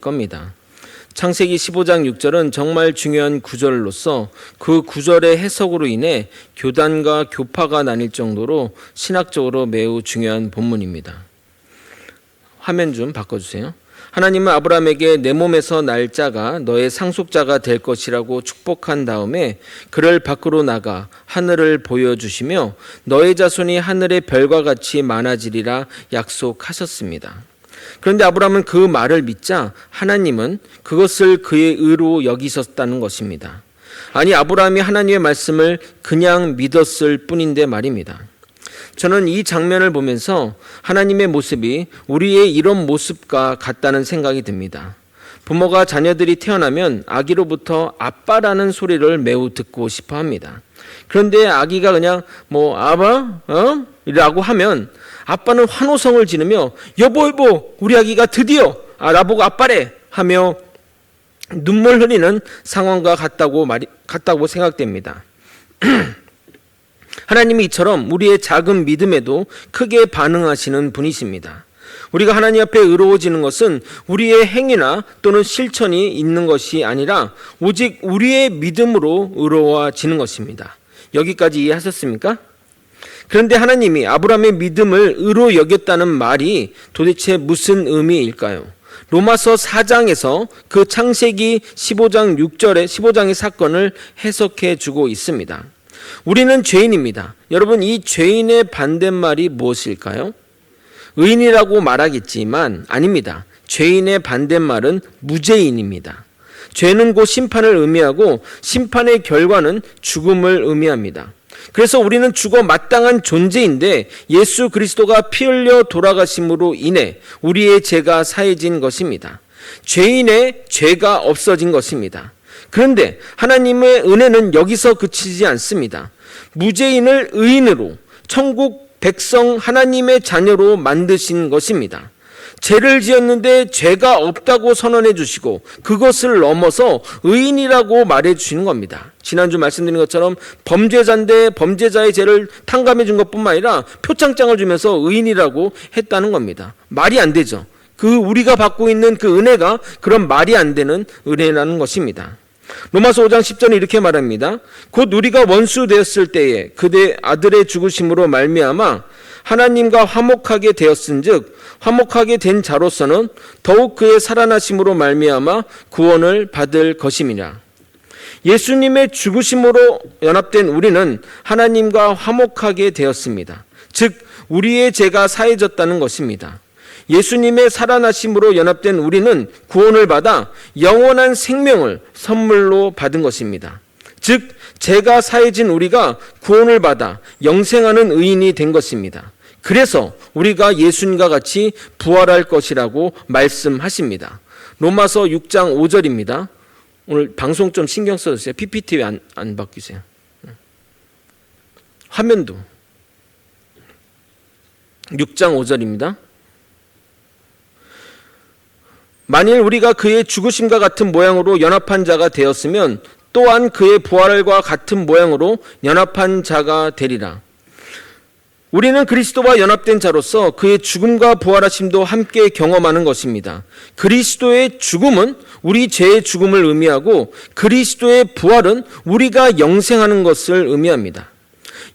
겁니다. 창세기 15장 6절은 정말 중요한 구절로서 그 구절의 해석으로 인해 교단과 교파가 나뉠 정도로 신학적으로 매우 중요한 본문입니다. 화면 좀 바꿔주세요. 하나님은 아브라함에게 내 몸에서 날 자가 너의 상속자가 될 것이라고 축복한 다음에 그를 밖으로 나가 하늘을 보여주시며 너의 자손이 하늘의 별과 같이 많아지리라 약속하셨습니다. 그런데 아브라함은 그 말을 믿자 하나님은 그것을 그의 의로 여기셨다는 것입니다. 아니, 아브라함이 하나님의 말씀을 그냥 믿었을 뿐인데 말입니다. 저는 이 장면을 보면서 하나님의 모습이 우리의 이런 모습과 같다는 생각이 듭니다. 부모가 자녀들이 태어나면 아기로부터 아빠라는 소리를 매우 듣고 싶어 합니다. 그런데 아기가 그냥 아빠? 라고 하면 아빠는 환호성을 지르며 여보 우리 아기가 드디어 나보고 아빠래 하며 눈물 흘리는 상황과 같다고 생각됩니다. 하나님이 이처럼 우리의 작은 믿음에도 크게 반응하시는 분이십니다. 우리가 하나님 앞에 의로워지는 것은 우리의 행위나 또는 실천이 있는 것이 아니라 오직 우리의 믿음으로 의로워지는 것입니다. 여기까지 이해하셨습니까? 그런데 하나님이 아브라함의 믿음을 의로 여겼다는 말이 도대체 무슨 의미일까요? 로마서 4장에서 그 창세기 15장의 사건을 해석해 주고 있습니다. 우리는 죄인입니다. 여러분, 이 죄인의 반대말이 무엇일까요? 의인이라고 말하겠지만 아닙니다. 죄인의 반대말은 무죄인입니다. 죄는 곧 심판을 의미하고 심판의 결과는 죽음을 의미합니다. 그래서 우리는 죽어 마땅한 존재인데 예수 그리스도가 피 흘려 돌아가심으로 인해 우리의 죄가 사해진 것입니다. 죄인의 죄가 없어진 것입니다. 그런데 하나님의 은혜는 여기서 그치지 않습니다. 무죄인을 의인으로 천국 백성 하나님의 자녀로 만드신 것입니다. 죄를 지었는데 죄가 없다고 선언해 주시고 그것을 넘어서 의인이라고 말해 주시는 겁니다. 지난주 말씀드린 것처럼 범죄자인데 범죄자의 죄를 탕감해 준 것뿐만 아니라 표창장을 주면서 의인이라고 했다는 겁니다. 말이 안 되죠. 우리가 받고 있는 그 은혜가 그런 말이 안 되는 은혜라는 것입니다. 로마서 5장 10절에 이렇게 말합니다. 곧 우리가 원수 되었을 때에 그대 아들의 죽으심으로 말미암아 하나님과 화목하게 되었은즉 화목하게 된 자로서는 더욱 그의 살아나심으로 말미암아 구원을 받을 것임이라. 예수님의 죽으심으로 연합된 우리는 하나님과 화목하게 되었습니다. 즉 우리의 죄가 사해졌다는 것입니다. 예수님의 살아나심으로 연합된 우리는 구원을 받아 영원한 생명을 선물로 받은 것입니다. 즉 죄가 사해진 우리가 구원을 받아 영생하는 의인이 된 것입니다. 그래서 우리가 예수님과 같이 부활할 것이라고 말씀하십니다. 로마서 6장 5절입니다. 오늘 방송 좀 신경 써주세요. PPT 왜 안 바뀌세요? 화면도 6장 5절입니다. 만일 우리가 그의 죽으심과 같은 모양으로 연합한 자가 되었으면 또한 그의 부활과 같은 모양으로 연합한 자가 되리라. 우리는 그리스도와 연합된 자로서 그의 죽음과 부활하심도 함께 경험하는 것입니다. 그리스도의 죽음은 우리 죄의 죽음을 의미하고 그리스도의 부활은 우리가 영생하는 것을 의미합니다.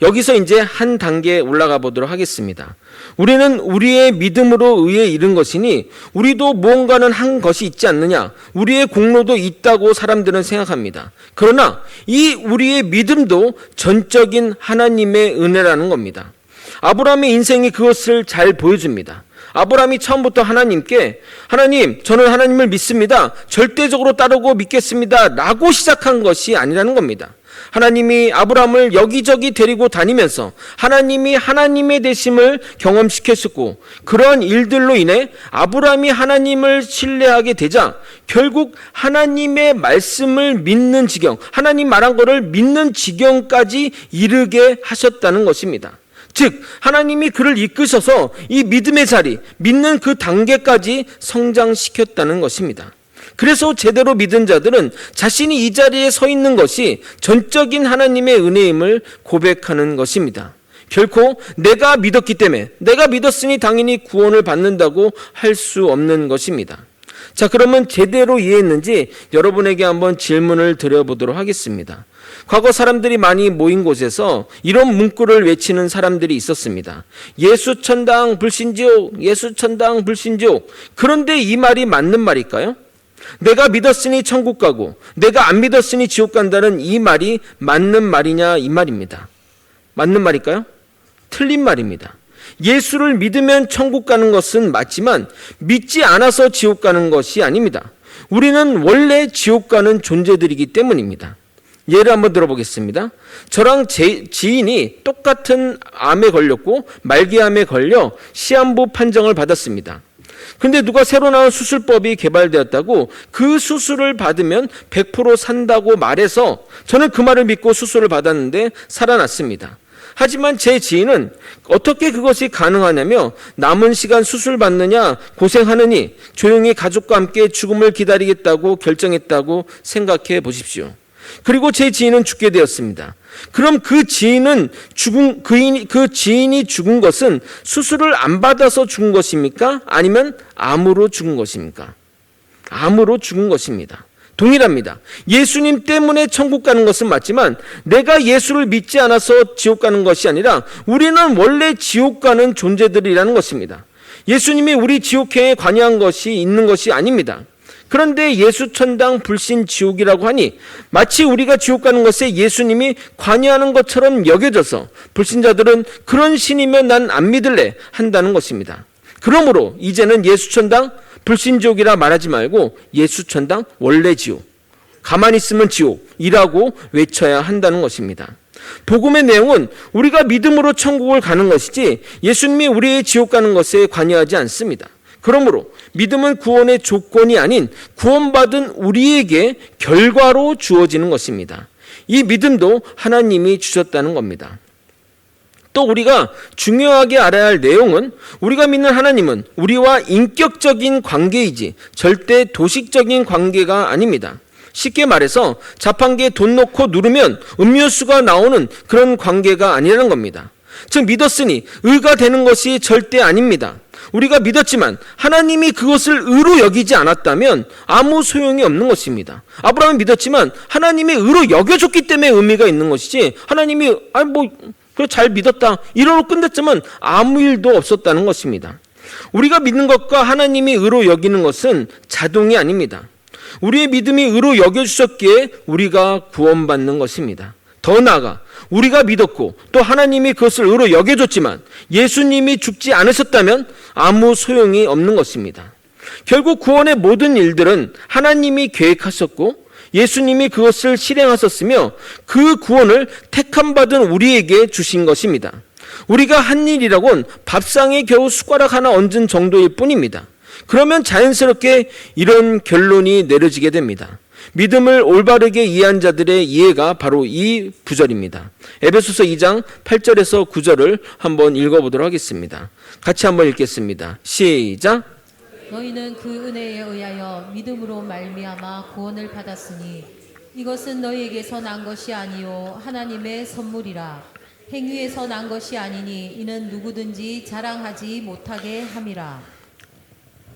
여기서 이제 한 단계 올라가 보도록 하겠습니다. 우리는 우리의 믿음으로 의에 이른 것이니 우리도 무언가는 한 것이 있지 않느냐, 우리의 공로도 있다고 사람들은 생각합니다. 그러나 이 우리의 믿음도 전적인 하나님의 은혜라는 겁니다. 아브라함의 인생이 그것을 잘 보여줍니다. 아브라함이 처음부터 하나님께 하나님, 저는 하나님을 믿습니다. 절대적으로 따르고 믿겠습니다. 라고 시작한 것이 아니라는 겁니다. 하나님이 아브라함을 여기저기 데리고 다니면서 하나님이 하나님의 되심을 경험시켰었고 그러한 일들로 인해 아브라함이 하나님을 신뢰하게 되자 결국 하나님의 말씀을 믿는 지경, 하나님 말한 것을 믿는 지경까지 이르게 하셨다는 것입니다. 즉 하나님이 그를 이끄셔서 이 믿음의 자리, 믿는 그 단계까지 성장시켰다는 것입니다. 그래서 제대로 믿은 자들은 자신이 이 자리에 서 있는 것이 전적인 하나님의 은혜임을 고백하는 것입니다. 결코 내가 믿었기 때문에, 내가 믿었으니 당연히 구원을 받는다고 할 수 없는 것입니다. 자, 그러면 제대로 이해했는지 여러분에게 한번 질문을 드려보도록 하겠습니다. 과거 사람들이 많이 모인 곳에서 이런 문구를 외치는 사람들이 있었습니다. 예수천당 불신지옥, 예수천당 불신지옥. 그런데 이 말이 맞는 말일까요? 내가 믿었으니 천국 가고 내가 안 믿었으니 지옥 간다는 이 말이 맞는 말이냐 이 말입니다. 맞는 말일까요? 틀린 말입니다. 예수를 믿으면 천국 가는 것은 맞지만 믿지 않아서 지옥 가는 것이 아닙니다. 우리는 원래 지옥 가는 존재들이기 때문입니다. 예를 한번 들어보겠습니다. 저랑 제 지인이 똑같은 암에 걸렸고 말기암에 걸려 시한부 판정을 받았습니다. 근데 누가 새로 나온 수술법이 개발되었다고 그 수술을 받으면 100% 산다고 말해서 저는 그 말을 믿고 수술을 받았는데 살아났습니다. 하지만 제 지인은 어떻게 그것이 가능하냐며 남은 시간 수술 받느냐 고생하느니 조용히 가족과 함께 죽음을 기다리겠다고 결정했다고 생각해 보십시오. 그리고 제 지인은 죽게 되었습니다. 그럼 그 지인이 죽은 것은 수술을 안 받아서 죽은 것입니까? 아니면 암으로 죽은 것입니까? 암으로 죽은 것입니다. 동일합니다. 예수님 때문에 천국 가는 것은 맞지만 내가 예수를 믿지 않아서 지옥 가는 것이 아니라 우리는 원래 지옥 가는 존재들이라는 것입니다. 예수님이 우리 지옥행에 관여한 것이 있는 것이 아닙니다. 그런데 예수천당 불신지옥이라고 하니 마치 우리가 지옥 가는 것에 예수님이 관여하는 것처럼 여겨져서 불신자들은 그런 신이면 난 안 믿을래 한다는 것입니다. 그러므로 이제는 예수천당 불신지옥이라 말하지 말고 예수천당 원래 지옥, 가만히 있으면 지옥이라고 외쳐야 한다는 것입니다. 복음의 내용은 우리가 믿음으로 천국을 가는 것이지 예수님이 우리의 지옥 가는 것에 관여하지 않습니다. 그러므로 믿음은 구원의 조건이 아닌 구원받은 우리에게 결과로 주어지는 것입니다. 이 믿음도 하나님이 주셨다는 겁니다. 또 우리가 중요하게 알아야 할 내용은 우리가 믿는 하나님은 우리와 인격적인 관계이지 절대 도식적인 관계가 아닙니다. 쉽게 말해서 자판기에 돈 넣고 누르면 음료수가 나오는 그런 관계가 아니라는 겁니다. 즉 믿었으니 의가 되는 것이 절대 아닙니다. 우리가 믿었지만 하나님이 그것을 의로 여기지 않았다면 아무 소용이 없는 것입니다. 아브라함이 믿었지만 하나님이 의로 여겨줬기 때문에 의미가 있는 것이지 하나님이 그래 잘 믿었다 이러고 끝냈지만 아무 일도 없었다는 것입니다. 우리가 믿는 것과 하나님이 의로 여기는 것은 자동이 아닙니다. 우리의 믿음이 의로 여겨주셨기에 우리가 구원받는 것입니다. 더 나아가 우리가 믿었고 또 하나님이 그것을 의로 여겨줬지만 예수님이 죽지 않으셨다면 아무 소용이 없는 것입니다. 결국 구원의 모든 일들은 하나님이 계획하셨고 예수님이 그것을 실행하셨으며 그 구원을 택함받은 우리에게 주신 것입니다. 우리가 한 일이라곤 밥상에 겨우 숟가락 하나 얹은 정도일 뿐입니다. 그러면 자연스럽게 이런 결론이 내려지게 됩니다. 믿음을 올바르게 이해한 자들의 이해가 바로 이 구절입니다. 에베소서 2장 8절에서 9절을 한번 읽어보도록 하겠습니다. 같이 한번 읽겠습니다. 시작. 너희는 그 은혜에 의하여 믿음으로 말미암아 구원을 받았으니 이것은 너희에게서 난 것이 아니요 하나님의 선물이라. 행위에서 난 것이 아니니 이는 누구든지 자랑하지 못하게 함이라.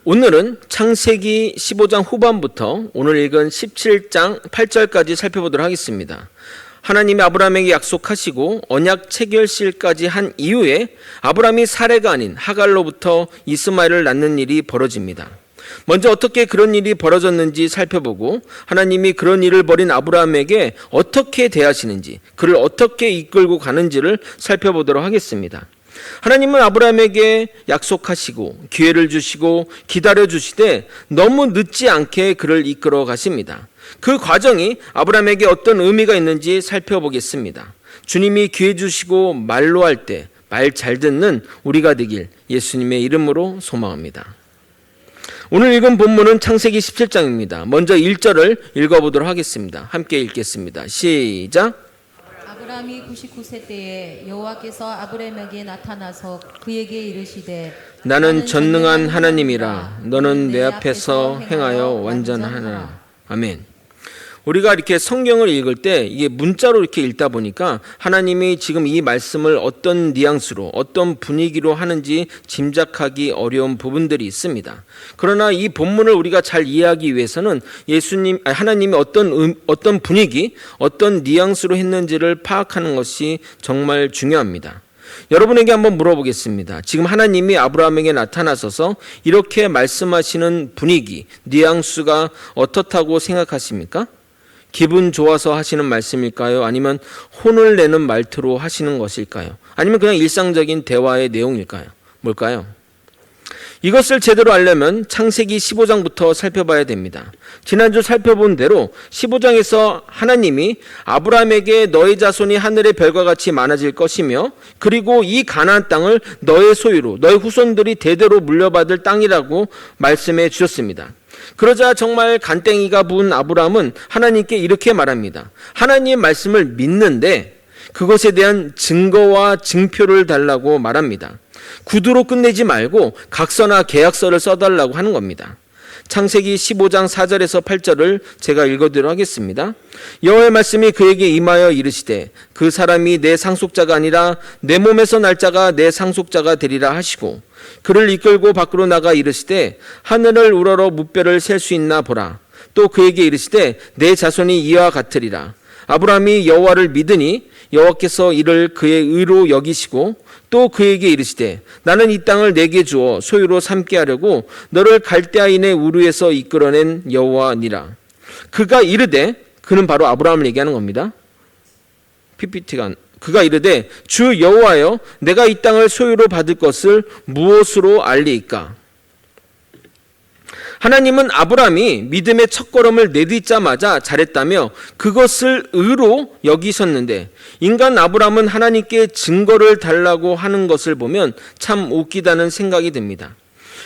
오늘은 창세기 15장 후반부터 오늘 읽은 17장 8절까지 살펴보도록 하겠습니다. 하나님이 아브라함에게 약속하시고 언약 체결식까지 한 이후에 아브라함이 사레가 아닌 하갈로부터 이스마엘을 낳는 일이 벌어집니다. 먼저 어떻게 그런 일이 벌어졌는지 살펴보고 하나님이 그런 일을 벌인 아브라함에게 어떻게 대하시는지 그를 어떻게 이끌고 가는지를 살펴보도록 하겠습니다. 하나님은 아브라함에게 약속하시고 기회를 주시고 기다려주시되 너무 늦지 않게 그를 이끌어 가십니다. 그 과정이 아브라함에게 어떤 의미가 있는지 살펴보겠습니다. 주님이 기회 주시고 말로 할 때 말 잘 듣는 우리가 되길 예수님의 이름으로 소망합니다. 오늘 읽은 본문은 창세기 17장입니다. 먼저 1절을 읽어보도록 하겠습니다. 함께 읽겠습니다. 시작. 아브라함이 99세 때에 여호와께서 아브라함에게 나타나서 그에게 이르시되 나는 전능한 하나님이라 너는 내 앞에서 행하여 완전하라. 아멘. 우리가 이렇게 성경을 읽을 때 이게 문자로 이렇게 읽다 보니까 하나님이 지금 이 말씀을 어떤 뉘앙스로 어떤 분위기로 하는지 짐작하기 어려운 부분들이 있습니다. 그러나 이 본문을 우리가 잘 이해하기 위해서는 하나님이 어떤 분위기, 어떤 뉘앙스로 했는지를 파악하는 것이 정말 중요합니다. 여러분에게 한번 물어보겠습니다. 지금 하나님이 아브라함에게 나타나셔서 이렇게 말씀하시는 분위기, 뉘앙스가 어떻다고 생각하십니까? 기분 좋아서 하시는 말씀일까요? 아니면 혼을 내는 말투로 하시는 것일까요? 아니면 그냥 일상적인 대화의 내용일까요? 뭘까요? 이것을 제대로 알려면 창세기 15장부터 살펴봐야 됩니다. 지난주 살펴본 대로 15장에서 하나님이 아브라함에게 너의 자손이 하늘의 별과 같이 많아질 것이며 그리고 이 가나안 땅을 너의 소유로 너의 후손들이 대대로 물려받을 땅이라고 말씀해 주셨습니다. 그러자 정말 간땡이가 부은 아브라함은 하나님께 이렇게 말합니다. 하나님의 말씀을 믿는데 그것에 대한 증거와 증표를 달라고 말합니다. 구두로 끝내지 말고 각서나 계약서를 써달라고 하는 겁니다. 창세기 15장 4절에서 8절을 제가 읽어드리도록 하겠습니다. 여호와의 말씀이 그에게 임하여 이르시되 그 사람이 내 상속자가 아니라 내 몸에서 날 자가 내 상속자가 되리라 하시고 그를 이끌고 밖으로 나가 이르시되 하늘을 우러러 무뼈를 셀 수 있나 보라. 또 그에게 이르시되 내 자손이 이와 같으리라. 아브라함이 여호와를 믿으니 여호와께서 이를 그의 의로 여기시고 또 그에게 이르시되 나는 이 땅을 내게 주어 소유로 삼게 하려고 너를 갈대아인의 우르에서 이끌어낸 여호와니라. 그가 이르되, 그는 바로 아브라함을 얘기하는 겁니다. 그가 이르되 주 여호와여 내가 이 땅을 소유로 받을 것을 무엇으로 알리이까? 하나님은 아브라함이 믿음의 첫걸음을 내딛자마자 잘했다며 그것을 의로 여기셨는데 인간 아브라함은 하나님께 증거를 달라고 하는 것을 보면 참 웃기다는 생각이 듭니다.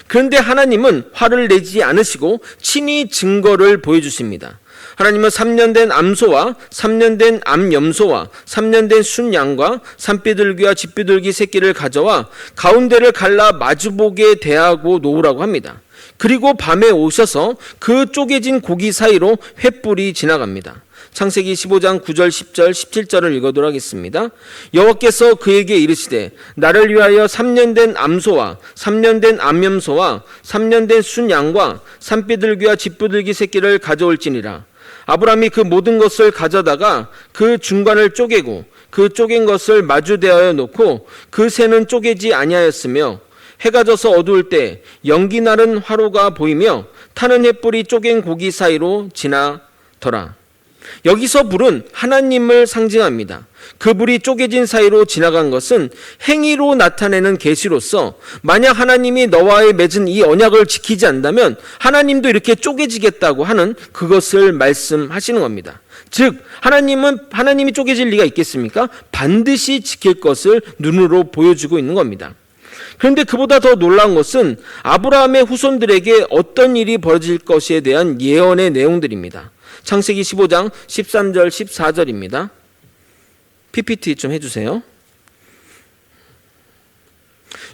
그런데 하나님은 화를 내지 않으시고 친히 증거를 보여주십니다. 하나님은 3년 된 암소와 3년 된 암염소와 3년 된 순양과 산비둘기와 집비둘기 새끼를 가져와 가운데를 갈라 마주보게 대하고 놓으라고 합니다. 그리고 밤에 오셔서 그 쪼개진 고기 사이로 횃불이 지나갑니다. 창세기 15장 9절 10절 17절을 읽어도록 하겠습니다. 여호와께서 그에게 이르시되 나를 위하여 3년 된 암소와 3년 된 암염소와 3년 된 순양과 산비둘기와 집비둘기 새끼를 가져올지니라. 아브라함이 그 모든 것을 가져다가 그 중간을 쪼개고 그 쪼갠 것을 마주대하여 놓고 그 새는 쪼개지 아니하였으며 해가 져서 어두울 때 연기 나는 화로가 보이며 타는 횃불이 쪼갠 고기 사이로 지나더라. 여기서 불은 하나님을 상징합니다. 그 불이 쪼개진 사이로 지나간 것은 행위로 나타내는 계시로서 만약 하나님이 너와의 맺은 이 언약을 지키지 않는다면 하나님도 이렇게 쪼개지겠다고 하는 그것을 말씀하시는 겁니다. 즉 하나님이 쪼개질 리가 있겠습니까? 반드시 지킬 것을 눈으로 보여주고 있는 겁니다. 그런데 그보다 더 놀라운 것은 아브라함의 후손들에게 어떤 일이 벌어질 것에 대한 예언의 내용들입니다. 창세기 15장 13절 14절입니다. PPT 좀 해주세요.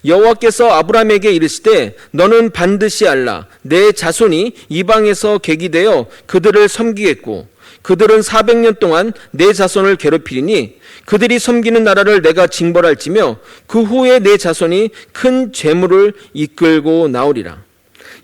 여호와께서 아브라함에게 이르시되 너는 반드시 알라 내 자손이 이방에서 객이되어 그들을 섬기겠고 그들은 400년 동안 내 자손을 괴롭히리니 그들이 섬기는 나라를 내가 징벌할지며 그 후에 내 자손이 큰 재물을 이끌고 나오리라.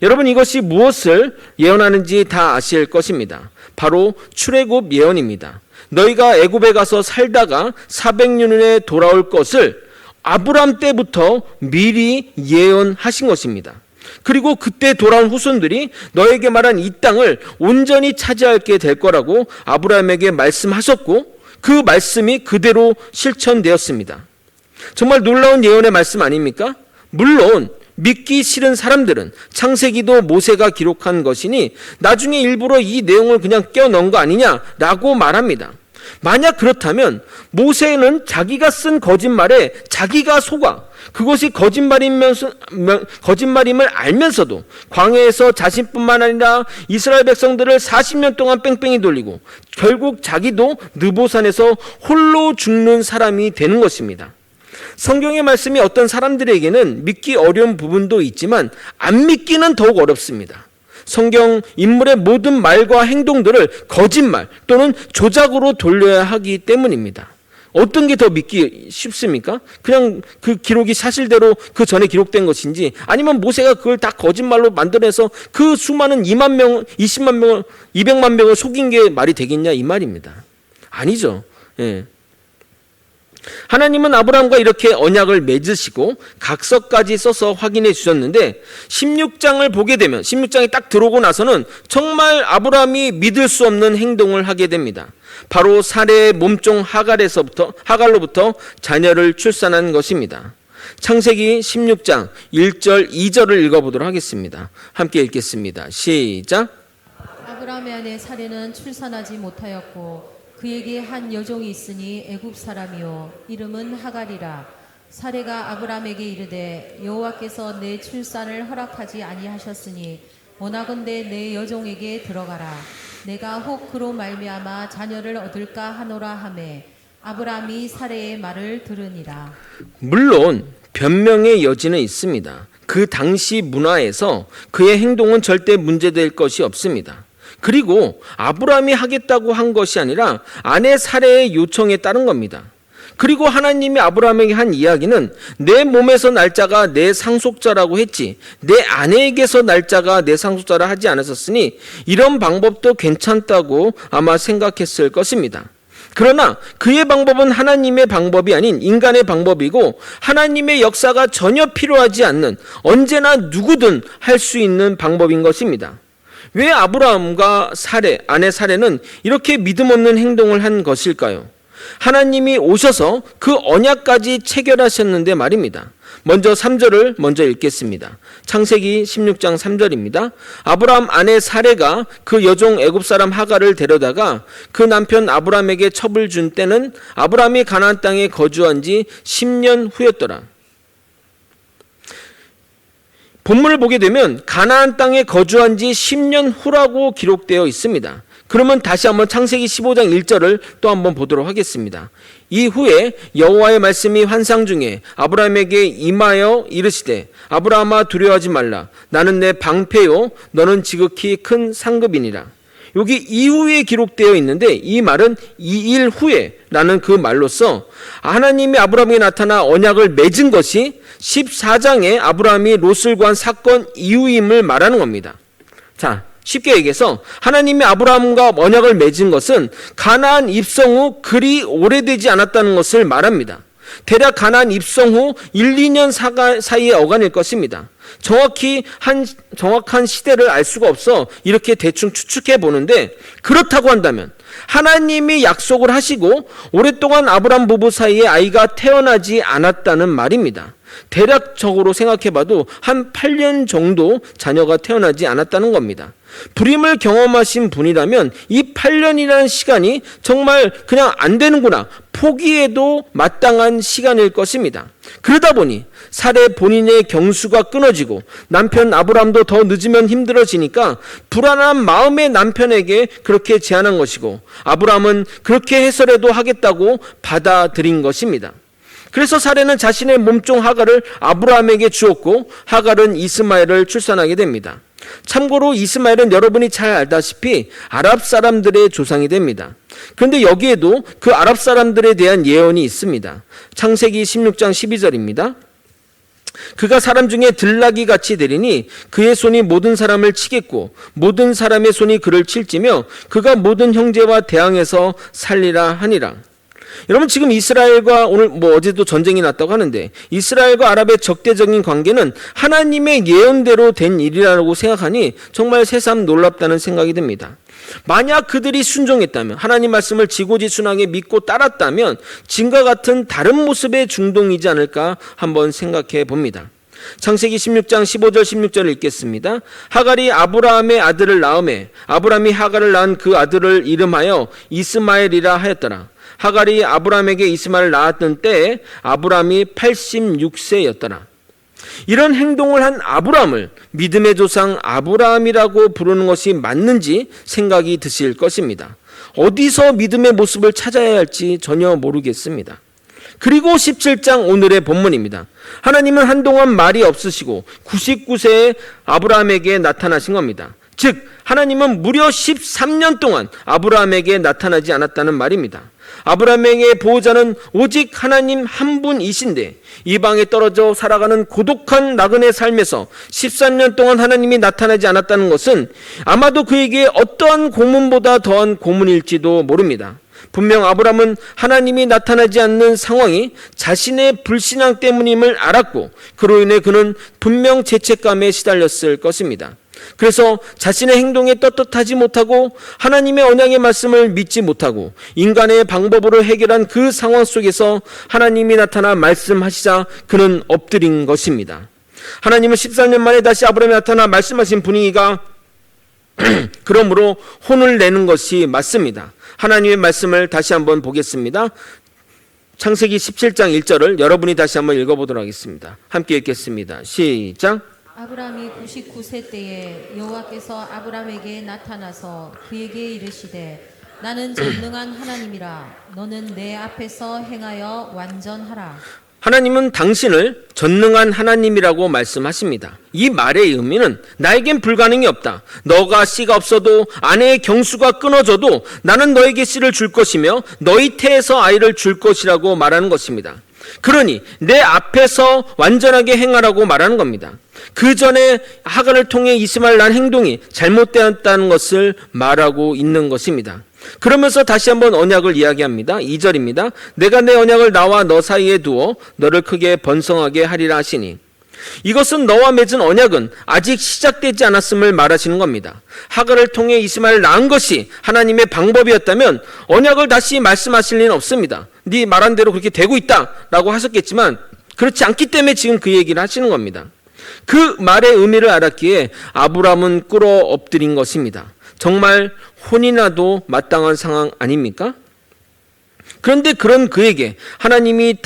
여러분 이것이 무엇을 예언하는지 다 아실 것입니다. 바로 출애굽 예언입니다. 너희가 애굽에 가서 살다가 400년 후에 돌아올 것을 아브라함 때부터 미리 예언하신 것입니다. 그리고 그때 돌아온 후손들이 너에게 말한 이 땅을 온전히 차지하게 될 거라고 아브라함에게 말씀하셨고 그 말씀이 그대로 실천되었습니다. 정말 놀라운 예언의 말씀 아닙니까? 물론 믿기 싫은 사람들은 창세기도 모세가 기록한 것이니 나중에 일부러 이 내용을 그냥 껴넣은 거 아니냐라고 말합니다. 만약 그렇다면 모세는 자기가 쓴 거짓말에 자기가 속아 그것이 거짓말임을 알면서도 광야에서 자신뿐만 아니라 이스라엘 백성들을 40년 동안 뺑뺑이 돌리고 결국 자기도 느보산에서 홀로 죽는 사람이 되는 것입니다. 성경의 말씀이 어떤 사람들에게는 믿기 어려운 부분도 있지만 안 믿기는 더욱 어렵습니다. 성경 인물의 모든 말과 행동들을 거짓말 또는 조작으로 돌려야 하기 때문입니다. 어떤 게 더 믿기 쉽습니까? 그냥 그 기록이 사실대로 그 전에 기록된 것인지, 아니면 모세가 그걸 다 거짓말로 만들어내서 그 수많은 2만 명, 20만 명, 200만 명을 속인 게 말이 되겠냐 이 말입니다. 아니죠. 예. 하나님은 아브라함과 이렇게 언약을 맺으시고 각서까지 써서 확인해 주셨는데 16장을 보게 되면 16장에 딱 들어오고 나서는 정말 아브라함이 믿을 수 없는 행동을 하게 됩니다. 바로 사레의 몸종 하갈로부터 자녀를 출산한 것입니다. 창세기 16장 1절 2절을 읽어보도록 하겠습니다. 함께 읽겠습니다. 시작. 아브라함의 아내 사레는 출산하지 못하였고 그에게 한 여종이 있으니 애굽 사람이요 이름은 하갈이라. 사레가 아브라함에게 이르되 여호와께서 내 출산을 허락하지 아니하셨으니 원하건대 내 여종에게 들어가라. 내가 혹 그로 말미암아 자녀를 얻을까 하노라 하매 아브라함이 사레의 말을 들으니라. 물론 변명의 여지는 있습니다. 그 당시 문화에서 그의 행동은 절대 문제될 것이 없습니다. 그리고 아브라함이 하겠다고 한 것이 아니라 아내 사레의 요청에 따른 겁니다. 그리고 하나님이 아브라함에게 한 이야기는 내 몸에서 날 자가 내 상속자라고 했지 내 아내에게서 날 자가 내 상속자라 하지 않았었으니 이런 방법도 괜찮다고 아마 생각했을 것입니다. 그러나 그의 방법은 하나님의 방법이 아닌 인간의 방법이고 하나님의 역사가 전혀 필요하지 않는 언제나 누구든 할 수 있는 방법인 것입니다. 왜 아브라함과 아내 사레는 이렇게 믿음 없는 행동을 한 것일까요? 하나님이 오셔서 그 언약까지 체결하셨는데 말입니다. 먼저 3절을 먼저 읽겠습니다. 창세기 16장 3절입니다. 아브라함 아내 사레가 그 여종 애굽 사람 하갈을 데려다가 그 남편 아브라함에게 첩을 준 때는 아브라함이 가나안 땅에 거주한 지 10년 후였더라. 본문을 보게 되면 가나안 땅에 거주한 지 10년 후라고 기록되어 있습니다. 그러면 다시 한번 창세기 15장 1절을 또 한번 보도록 하겠습니다. 이후에 여호와의 말씀이 환상 중에 아브라함에게 임하여 이르시되 아브라함아 두려워하지 말라. 나는 내 방패요 너는 지극히 큰 상급이니라. 여기 이후에 기록되어 있는데 이 말은 2일 후에 라는 그 말로써 하나님이 아브라함에게 나타나 언약을 맺은 것이 14장에 아브라함이 롯을 구한 사건 이후임을 말하는 겁니다. 자, 쉽게 얘기해서 하나님이 아브라함과 언약을 맺은 것은 가나안 입성 후 그리 오래되지 않았다는 것을 말합니다. 대략 가나안 입성 후 1, 2년 사이에 어간일 것입니다. 정확한 시대를 알 수가 없어 이렇게 대충 추측해 보는데, 그렇다고 한다면 하나님이 약속을 하시고 오랫동안 아브라함 부부 사이에 아이가 태어나지 않았다는 말입니다. 대략적으로 생각해 봐도 한 8년 정도 자녀가 태어나지 않았다는 겁니다. 불임을 경험하신 분이라면 이 8년이라는 시간이 정말 그냥 안 되는구나, 포기해도 마땅한 시간일 것입니다. 그러다 보니 사레 본인의 경수가 끊어지고 남편 아브라함도 더 늦으면 힘들어지니까 불안한 마음의 남편에게 그렇게 제안한 것이고, 아브라함은 그렇게 해서라도 하겠다고 받아들인 것입니다. 그래서 사레는 자신의 몸종 하갈을 아브라함에게 주었고 하갈은 이스마엘을 출산하게 됩니다. 참고로 이스마엘은 여러분이 잘 알다시피 아랍 사람들의 조상이 됩니다. 그런데 여기에도 그 아랍 사람들에 대한 예언이 있습니다. 창세기 16장 12절입니다. 그가 사람 중에 들나귀 같이 되리니 그의 손이 모든 사람을 치겠고 모든 사람의 손이 그를 칠지며 그가 모든 형제와 대항해서 살리라 하니라. 여러분, 지금 이스라엘과 오늘 어제도 전쟁이 났다고 하는데 이스라엘과 아랍의 적대적인 관계는 하나님의 예언대로 된 일이라고 생각하니 정말 새삼 놀랍다는 생각이 듭니다. 만약 그들이 순종했다면, 하나님 말씀을 지고지순하게 믿고 따랐다면 지금과 같은 다른 모습의 중동이지 않을까 한번 생각해 봅니다. 창세기 16장 15절 16절을 읽겠습니다. 하갈이 아브라함의 아들을 낳음에 아브라함이 하갈을 낳은 그 아들을 이름하여 이스마엘이라 하였더라. 하갈이 아브라함에게 이스마엘을 낳았던 때에 아브라함이 86세였더라. 이런 행동을 한 아브라함을 믿음의 조상 아브라함이라고 부르는 것이 맞는지 생각이 드실 것입니다. 어디서 믿음의 모습을 찾아야 할지 전혀 모르겠습니다. 그리고 17장 오늘의 본문입니다. 하나님은 한동안 말이 없으시고 99세에 아브라함에게 나타나신 겁니다. 즉 하나님은 무려 13년 동안 아브라함에게 나타나지 않았다는 말입니다. 아브라함의 보호자는 오직 하나님 한 분이신데 이방에 떨어져 살아가는 고독한 나그네 삶에서 13년 동안 하나님이 나타나지 않았다는 것은 아마도 그에게 어떠한 고문보다 더한 고문일지도 모릅니다. 분명 아브라함은 하나님이 나타나지 않는 상황이 자신의 불신앙 때문임을 알았고 그로 인해 그는 분명 죄책감에 시달렸을 것입니다. 그래서 자신의 행동에 떳떳하지 못하고 하나님의 언약의 말씀을 믿지 못하고 인간의 방법으로 해결한 그 상황 속에서 하나님이 나타나 말씀하시자 그는 엎드린 것입니다. 하나님은 14년 만에 다시 아브라함에 나타나 말씀하신 분위기가 그러므로 혼을 내는 것이 맞습니다. 하나님의 말씀을 다시 한번 보겠습니다. 창세기 17장 1절을 여러분이 다시 한번 읽어보도록 하겠습니다. 함께 읽겠습니다. 시작. 아브라함이 99세 때에 여호와께서 아브라함에게 나타나서 그에게 이르시되 나는 전능한 하나님이라 너는 내 앞에서 행하여 완전하라. 하나님은 당신을 전능한 하나님이라고 말씀하십니다. 이 말의 의미는 나에겐 불가능이 없다. 너가 씨가 없어도 아내의 경수가 끊어져도 나는 너에게 씨를 줄 것이며 너희 태에서 아이를 줄 것이라고 말하는 것입니다. 그러니 내 앞에서 완전하게 행하라고 말하는 겁니다. 그 전에 하갈을 통해 이스마엘 낳은 행동이 잘못되었다는 것을 말하고 있는 것입니다. 그러면서 다시 한번 언약을 이야기합니다. 2절입니다. 내가 내 언약을 나와 너 사이에 두어 너를 크게 번성하게 하리라 하시니 이것은 너와 맺은 언약은 아직 시작되지 않았음을 말하시는 겁니다. 하갈을 통해 이스마엘을 낳은 것이 하나님의 방법이었다면 언약을 다시 말씀하실 리는 없습니다. 네 말한 대로 그렇게 되고 있다라고 하셨겠지만 그렇지 않기 때문에 지금 그 얘기를 하시는 겁니다. 그 말의 의미를 알았기에 아브라함은 꿇어 엎드린 것입니다. 정말 혼이 나도 마땅한 상황 아닙니까? 그런데 그런 그에게 하나님이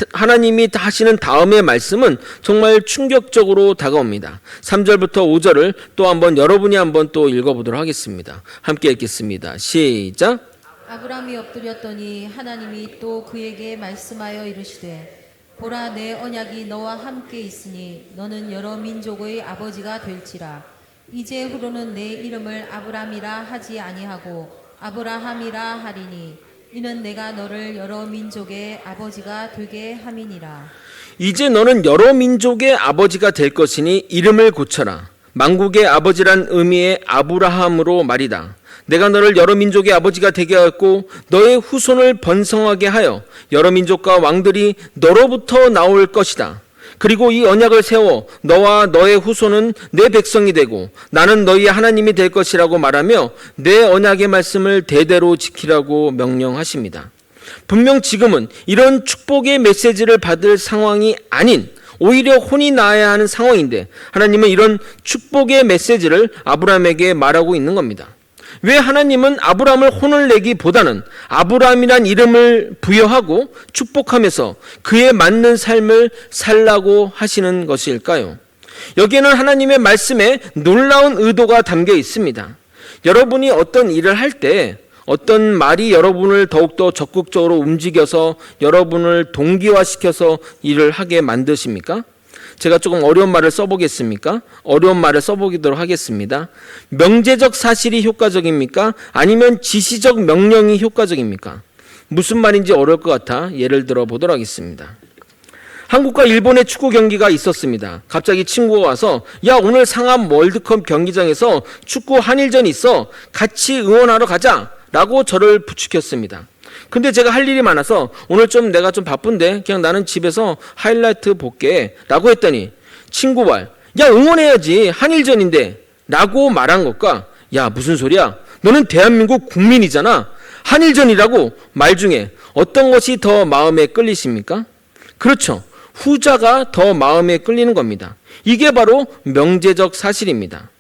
하시는 다음의 말씀은 정말 충격적으로 다가옵니다. 3절부터 5절을 또 한번 여러분이 한번 또 읽어보도록 하겠습니다. 함께 읽겠습니다. 시작. 아브라함이 엎드렸더니 하나님이 또 그에게 말씀하여 이르시되 보라 내 언약이 너와 함께 있으니 너는 여러 민족의 아버지가 될지라. 이제후로는 내 이름을 아브람이라 하지 아니하고 아브라함이라 하리니 이는 내가 너를 여러 민족의 아버지가 되게 함이니라. 이제 너는 여러 민족의 아버지가 될 것이니 이름을 고쳐라. 만국의 아버지란 의미의 아브라함으로 말이다. 내가 너를 여러 민족의 아버지가 되게 하였고 너의 후손을 번성하게 하여 여러 민족과 왕들이 너로부터 나올 것이다. 그리고 이 언약을 세워 너와 너의 후손은 내 백성이 되고 나는 너희의 하나님이 될 것이라고 말하며 내 언약의 말씀을 대대로 지키라고 명령하십니다. 분명 지금은 이런 축복의 메시지를 받을 상황이 아닌 오히려 혼이 나야 하는 상황인데 하나님은 이런 축복의 메시지를 아브라함에게 말하고 있는 겁니다. 왜 하나님은 아브라함을 혼을 내기보다는 아브라함이란 이름을 부여하고 축복하면서 그에 맞는 삶을 살라고 하시는 것일까요? 여기에는 하나님의 말씀에 놀라운 의도가 담겨 있습니다. 여러분이 어떤 일을 할 때 어떤 말이 여러분을 더욱더 적극적으로 움직여서 여러분을 동기화시켜서 일을 하게 만드십니까? 제가 조금 어려운 말을 써보겠습니까? 어려운 말을 써보도록 하겠습니다. 명제적 사실이 효과적입니까? 아니면 지시적 명령이 효과적입니까? 무슨 말인지 어려울 것 같아 예를 들어 보도록 하겠습니다. 한국과 일본의 축구 경기가 있었습니다. 갑자기 친구가 와서 야 오늘 상암 월드컵 경기장에서 축구 한일전이 있어 같이 응원하러 가자 라고 저를 부추겼습니다. 근데 제가 할 일이 많아서 오늘 좀 내가 좀 바쁜데 그냥 나는 집에서 하이라이트 볼게 라고 했더니 친구 말 야 응원해야지 한일전인데 라고 말한 것과 야 무슨 소리야 너는 대한민국 국민이잖아 한일전이라고 말 중에 어떤 것이 더 마음에 끌리십니까? 그렇죠. 후자가 더 마음에 끌리는 겁니다. 이게 바로 명제적 사실입니다.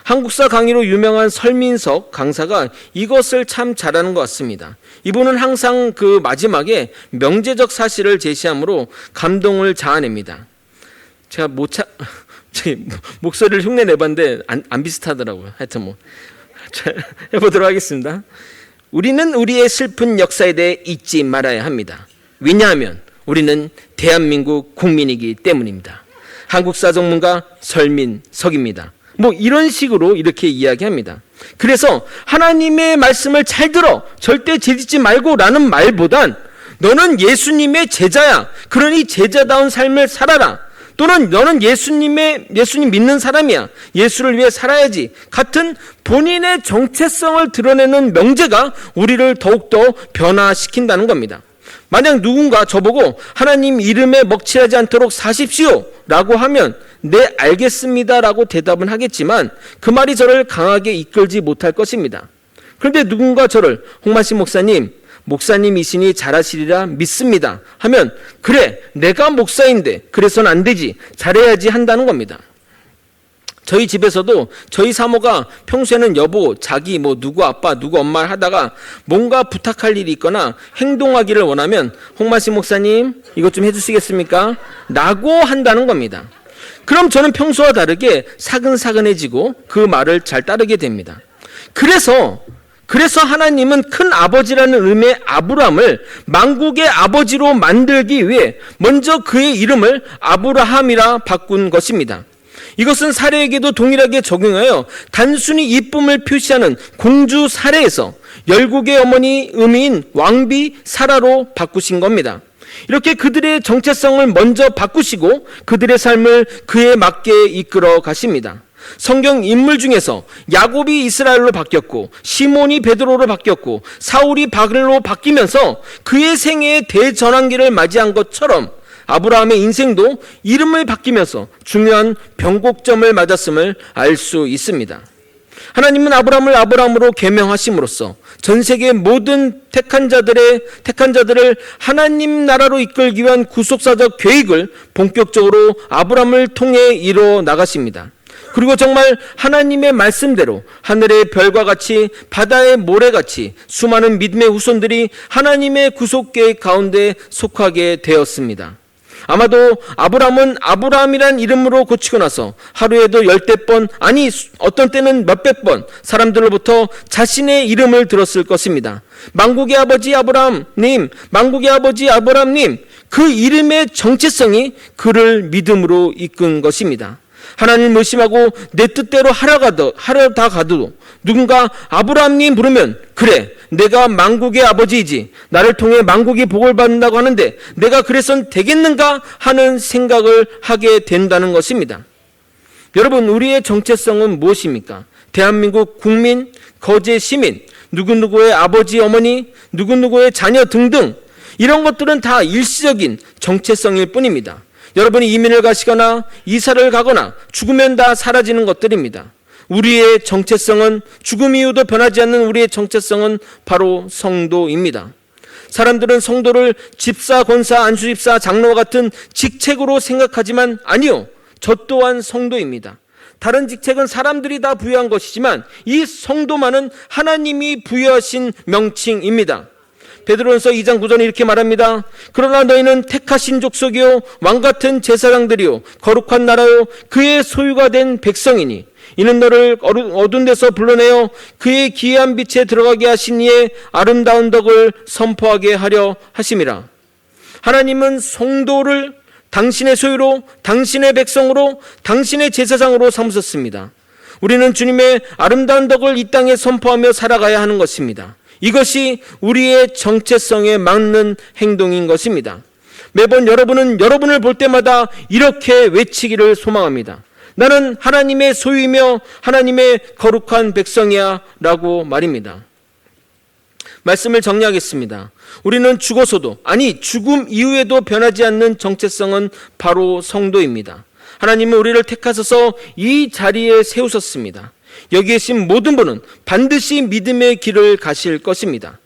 한국사 강의로 유명한 설민석 강사가 이것을 참 잘하는 것 같습니다. 이분은 항상 그 마지막에 명제적 사실을 제시함으로 감동을 자아냅니다. 제가 제 목소리를 흉내 내봤는데 안 비슷하더라고요. 하여튼 뭐 해보도록 하겠습니다. 우리는 우리의 슬픈 역사에 대해 잊지 말아야 합니다. 왜냐하면 우리는 대한민국 국민이기 때문입니다. 한국사 전문가 설민석입니다. 뭐 이런 식으로 이렇게 이야기합니다. 그래서 하나님의 말씀을 잘 들어 절대 죄짓지 말고 라는 말보단 너는 예수님의 제자야. 그러니 제자다운 삶을 살아라. 또는 너는 예수님 믿는 사람이야. 예수를 위해 살아야지. 같은 본인의 정체성을 드러내는 명제가 우리를 더욱더 변화시킨다는 겁니다. 만약 누군가 저보고 하나님 이름에 먹칠하지 않도록 사십시오 라고 하면 네 알겠습니다 라고 대답은 하겠지만 그 말이 저를 강하게 이끌지 못할 것입니다. 그런데 누군가 저를 홍만식 목사님이시니 잘하시리라 믿습니다 하면 그래 내가 목사인데 그래서는 안 되지 잘해야지 한다는 겁니다. 저희 집에서도 저희 사모가 평소에는 여보, 자기, 누구 아빠, 누구 엄마 하다가 뭔가 부탁할 일이 있거나 행동하기를 원하면 홍만식 목사님 이것 좀 해주시겠습니까? 라고 한다는 겁니다. 그럼 저는 평소와 다르게 사근사근해지고 그 말을 잘 따르게 됩니다. 그래서 하나님은 큰 아버지라는 의미의 아브람을 만국의 아버지로 만들기 위해 먼저 그의 이름을 아브라함이라 바꾼 것입니다. 이것은 사례에게도 동일하게 적용하여 단순히 이쁨을 표시하는 공주 사례에서 열국의 어머니 의미인 왕비 사라로 바꾸신 겁니다. 이렇게 그들의 정체성을 먼저 바꾸시고 그들의 삶을 그에 맞게 이끌어 가십니다. 성경 인물 중에서 야곱이 이스라엘로 바뀌었고 시몬이 베드로로 바뀌었고 사울이 바글로 바뀌면서 그의 생애의 대전환기를 맞이한 것처럼 아브라함의 인생도 이름을 바뀌면서 중요한 변곡점을 맞았음을 알 수 있습니다. 하나님은 아브라함을 아브라함으로 계명하심으로써 전 세계 모든 택한 자들을 하나님 나라로 이끌기 위한 구속사적 계획을 본격적으로 아브라함을 통해 이뤄 나가십니다. 그리고 정말 하나님의 말씀대로 하늘의 별과 같이 바다의 모래같이 수많은 믿음의 후손들이 하나님의 구속 계획 가운데 속하게 되었습니다. 아마도 아브라함은 아브라함이란 이름으로 고치고 나서 하루에도 10번 아니 어떤 때는 몇백 번 사람들로부터 자신의 이름을 들었을 것입니다. 만국의 아버지 아브라함님, 만국의 아버지 아브라함님, 그 이름의 정체성이 그를 믿음으로 이끈 것입니다. 하나님을 의심하고 내 뜻대로 하려다 가도 누군가 아브라함님 부르면 그래 내가 만국의 아버지이지 나를 통해 만국이 복을 받는다고 하는데 내가 그래선 되겠는가 하는 생각을 하게 된다는 것입니다. 여러분 우리의 정체성은 무엇입니까? 대한민국 국민, 거제 시민, 누구누구의 아버지 어머니, 누구누구의 자녀 등등 이런 것들은 다 일시적인 정체성일 뿐입니다. 여러분이 이민을 가시거나 이사를 가거나 죽으면 다 사라지는 것들입니다. 우리의 정체성은 죽음 이후도 변하지 않는 우리의 정체성은 바로 성도입니다. 사람들은 성도를 집사, 권사, 안수집사, 장로와 같은 직책으로 생각하지만 아니요. 저 또한 성도입니다. 다른 직책은 사람들이 다 부여한 것이지만 이 성도만은 하나님이 부여하신 명칭입니다. 베드로전서 2장 9절에 이렇게 말합니다. 그러나 너희는 택하신 족속이요 왕같은 제사장들이요 거룩한 나라요 그의 소유가 된 백성이니 이는 너를 어두운 데서 불러내어 그의 기이한 빛에 들어가게 하신 이의 아름다운 덕을 선포하게 하려 하심이라. 하나님은 성도를 당신의 소유로 당신의 백성으로 당신의 제사장으로 삼으셨습니다. 우리는 주님의 아름다운 덕을 이 땅에 선포하며 살아가야 하는 것입니다. 이것이 우리의 정체성에 맞는 행동인 것입니다. 매번 여러분은 여러분을 볼 때마다 이렇게 외치기를 소망합니다. 나는 하나님의 소유이며 하나님의 거룩한 백성이야 라고 말입니다. 말씀을 정리하겠습니다. 우리는 죽어서도 아니 죽음 이후에도 변하지 않는 정체성은 바로 성도입니다. 하나님은 우리를 택하셔서 이 자리에 세우셨습니다. 여기 계신 모든 분은 반드시 믿음의 길을 가실 것입니다.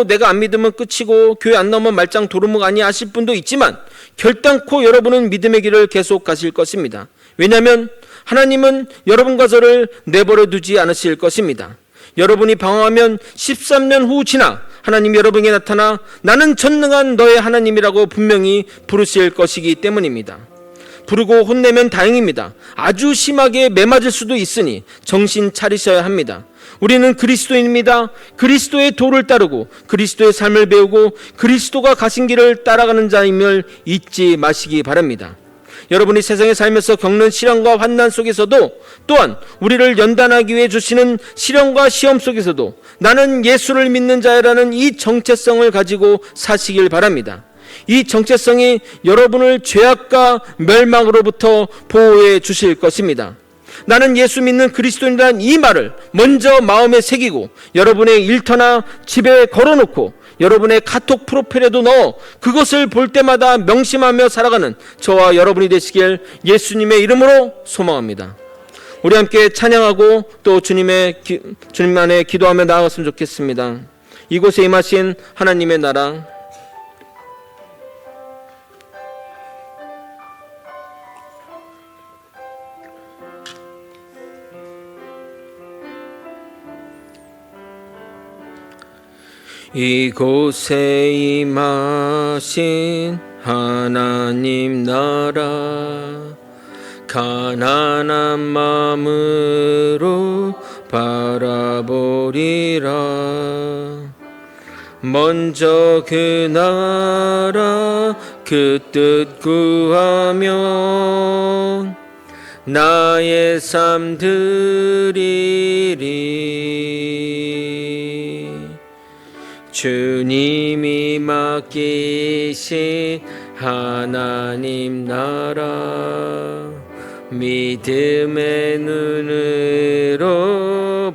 내가 안 믿으면 끝이고 교회 안 나오면 말짱 도루묵 아니야 하실 분도 있지만 결단코 여러분은 믿음의 길을 계속 가실 것입니다. 왜냐하면 하나님은 여러분과 저를 내버려 두지 않으실 것입니다. 여러분이 방황하면 13년 후 지나 하나님이 여러분에게 나타나 나는 전능한 너의 하나님이라고 분명히 부르실 것이기 때문입니다. 부르고 혼내면 다행입니다. 아주 심하게 매맞을 수도 있으니 정신 차리셔야 합니다. 우리는 그리스도인입니다. 그리스도의 도를 따르고 그리스도의 삶을 배우고 그리스도가 가신 길을 따라가는 자임을 잊지 마시기 바랍니다. 여러분이 세상에 살면서 겪는 시련과 환난 속에서도, 또한 우리를 연단하기 위해 주시는 시련과 시험 속에서도 나는 예수를 믿는 자라는 이 정체성을 가지고 사시길 바랍니다. 이 정체성이 여러분을 죄악과 멸망으로부터 보호해 주실 것입니다. 나는 예수 믿는 그리스도인이라는 이 말을 먼저 마음에 새기고 여러분의 일터나 집에 걸어놓고 여러분의 카톡 프로필에도 넣어 그것을 볼 때마다 명심하며 살아가는 저와 여러분이 되시길 예수님의 이름으로 소망합니다. 우리 함께 찬양하고 또 주님 안에 기도하며 나아갔으면 좋겠습니다. 이곳에 임하신 하나님의 나라, 이곳에 임하신 하나님 나라, 가난한 마음으로 바라보리라. 먼저 그 나라 그 뜻 구하며 나의 삶 드리리. 주님이 맡기신 하나님 나라, 믿음의 눈으로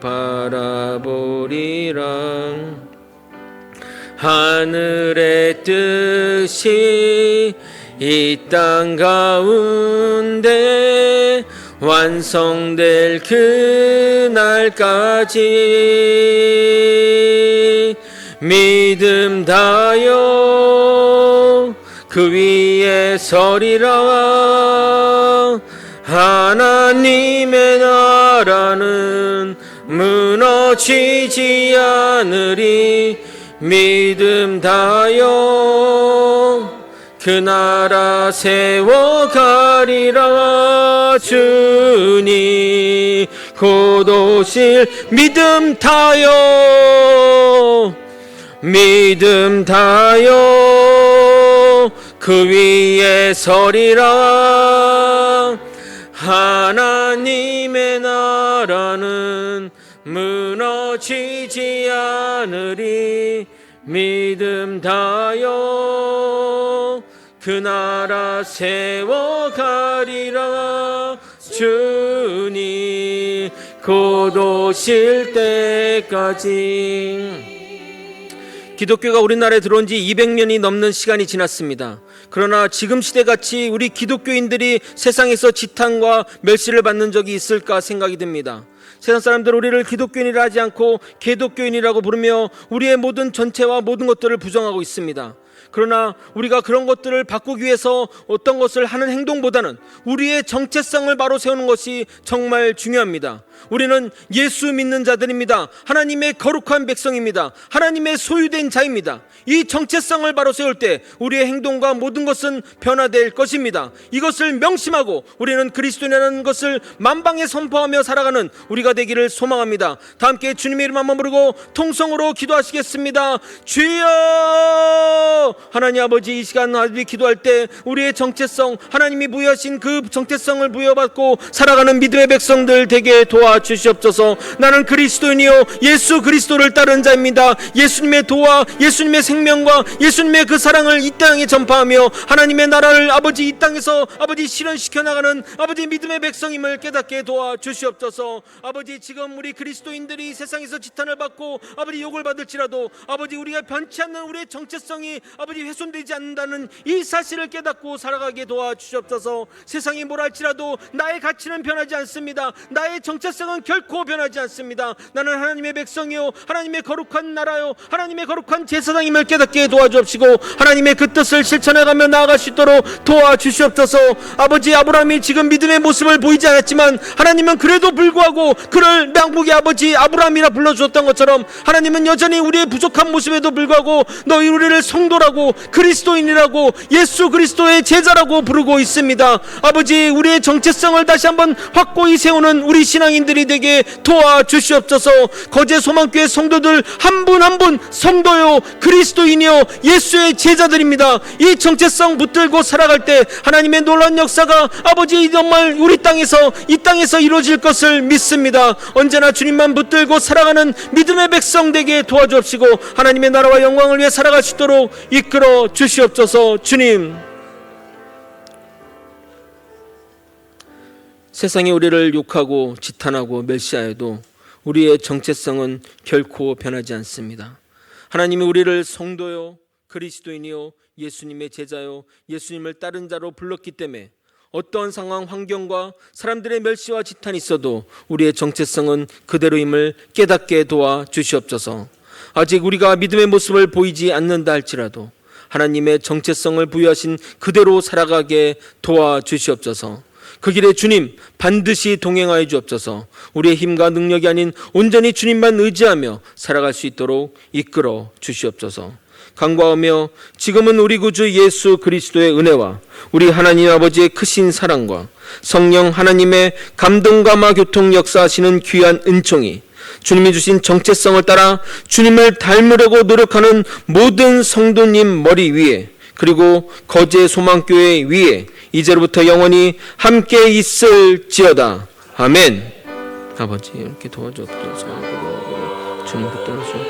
바라보리라. 하늘의 뜻이 이 땅 가운데 완성될 그날까지 믿음 다여 그 위에 서리라. 하나님의 나라는 무너지지 않으리. 믿음 다여 그 나라 세워가리라. 주님 곧 오실 믿음 다여, 믿음 다여 그 위에 서리라. 하나님의 나라는 무너지지 않으리. 믿음 다여 그 나라 세워가리라. 주님 곧 오실 때까지. 기독교가 우리나라에 들어온 지 200년이 넘는 시간이 지났습니다. 그러나 지금 시대같이 우리 기독교인들이 세상에서 지탄과 멸시를 받는 적이 있을까 생각이 듭니다. 세상 사람들 우리를 기독교인이라 하지 않고 개독교인이라고 부르며 우리의 모든 전체와 모든 것들을 부정하고 있습니다. 그러나 우리가 그런 것들을 바꾸기 위해서 어떤 것을 하는 행동보다는 우리의 정체성을 바로 세우는 것이 정말 중요합니다. 우리는 예수 믿는 자들입니다. 하나님의 거룩한 백성입니다. 하나님의 소유된 자입니다. 이 정체성을 바로 세울 때 우리의 행동과 모든 것은 변화될 것입니다. 이것을 명심하고 우리는 그리스도인이라는 것을 만방에 선포하며 살아가는 우리가 되기를 소망합니다. 다 함께 주님의 이름 한번 부르고 통성으로 기도하시겠습니다. 주여! 하나님 아버지, 이 시간 우리 기도할 때 우리의 정체성, 하나님이 부여하신 그 정체성을 부여받고 살아가는 믿음의 백성들 되게 도와주시옵소서. 나는 그리스도인이요 예수 그리스도를 따른 자입니다. 예수님의 도와 예수님의 생명과 예수님의 그 사랑을 이 땅에 전파하며 하나님의 나라를 아버지 이 땅에서 아버지 실현시켜 나가는 아버지 믿음의 백성임을 깨닫게 도와주시옵소서. 아버지, 지금 우리 그리스도인들이 세상에서 지탄을 받고 아버지 욕을 받을지라도 아버지 우리가 변치 않는 우리의 정체성이 아버지 훼손되지 않는다는 이 사실을 깨닫고 살아가게 도와주시옵소서. 세상이 뭘 할지라도 나의 가치는 변하지 않습니다. 나의 정체성은 결코 변하지 않습니다. 나는 하나님의 백성이요 하나님의 거룩한 나라요 하나님의 거룩한 제사장임을 깨닫게 도와주옵시고 하나님의 그 뜻을 실천해가며 나아갈 수 있도록 도와주시옵소서. 아버지, 아브라함이 지금 믿음의 모습을 보이지 않았지만 하나님은 그래도 불구하고 그를 명목의 아버지 아브라함이라 불러주었던 것처럼 하나님은 여전히 우리의 부족한 모습에도 불구하고 너희 우리를 성도라 성도라고, 그리스도인이라고, 예수 그리스도의 제자라고 부르고 있습니다. 아버지, 우리의 정체성을 다시 한번 확고히 세우는 우리 신앙인들이 되게 도와주시옵소서. 거제 소망교회 성도들 한 분 한 분 성도요, 그리스도인이요, 예수의 제자들입니다. 이 정체성 붙들고 살아갈 때 하나님의 놀라운 역사가 아버지 정말 우리 땅에서, 이 땅에서 이루어질 것을 믿습니다. 언제나 주님만 붙들고 살아가는 믿음의 백성 되게 도와주옵시고 하나님의 나라와 영광을 위해 살아갈 수 있도록 이끌어 주시옵소서. 주님, 세상이 우리를 욕하고 지탄하고 멸시하여도 우리의 정체성은 결코 변하지 않습니다. 하나님이 우리를 성도요, 그리스도인이요, 예수님의 제자요, 예수님을 따른 자로 불렀기 때문에 어떤 상황, 환경과 사람들의 멸시와 지탄이 있어도 우리의 정체성은 그대로임을 깨닫게 도와주시옵소서. 아직 우리가 믿음의 모습을 보이지 않는다 할지라도 하나님의 정체성을 부여하신 그대로 살아가게 도와주시옵소서. 그 길에 주님 반드시 동행하여 주옵소서. 우리의 힘과 능력이 아닌 온전히 주님만 의지하며 살아갈 수 있도록 이끌어 주시옵소서. 간구하며 지금은 우리 구주 예수 그리스도의 은혜와 우리 하나님 아버지의 크신 사랑과 성령 하나님의 감동감화 교통 역사하시는 귀한 은총이 주님이 주신 정체성을 따라 주님을 닮으려고 노력하는 모든 성도님 머리 위에, 그리고 거제 소망교회 위에 이제로부터 영원히 함께 있을지어다. 아멘. 아버지, 이렇게 도와주옵소서. 주님 붙들어주옵소서.